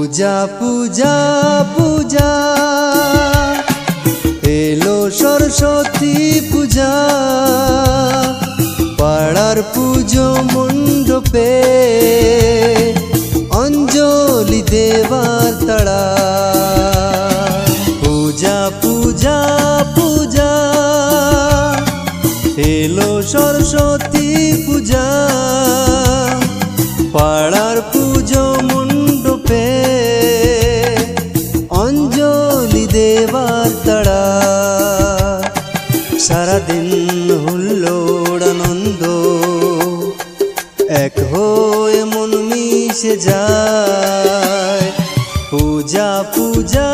পূজা পূজা পূজা এলো সরস্বতী পূজা পাড়ার পুজো মণ্ডপে অঞ্জলি দেবার তাড়া পূজা পূজা পূজা এলো সরস্বতী পূজা পাড়ার পুজো মণ্ডপে অঞ্জলি দেবার তাড়া সারাদিন হুল্লোড় আনন্দ এক হয়ে মন মিশে যায় পূজা পূজা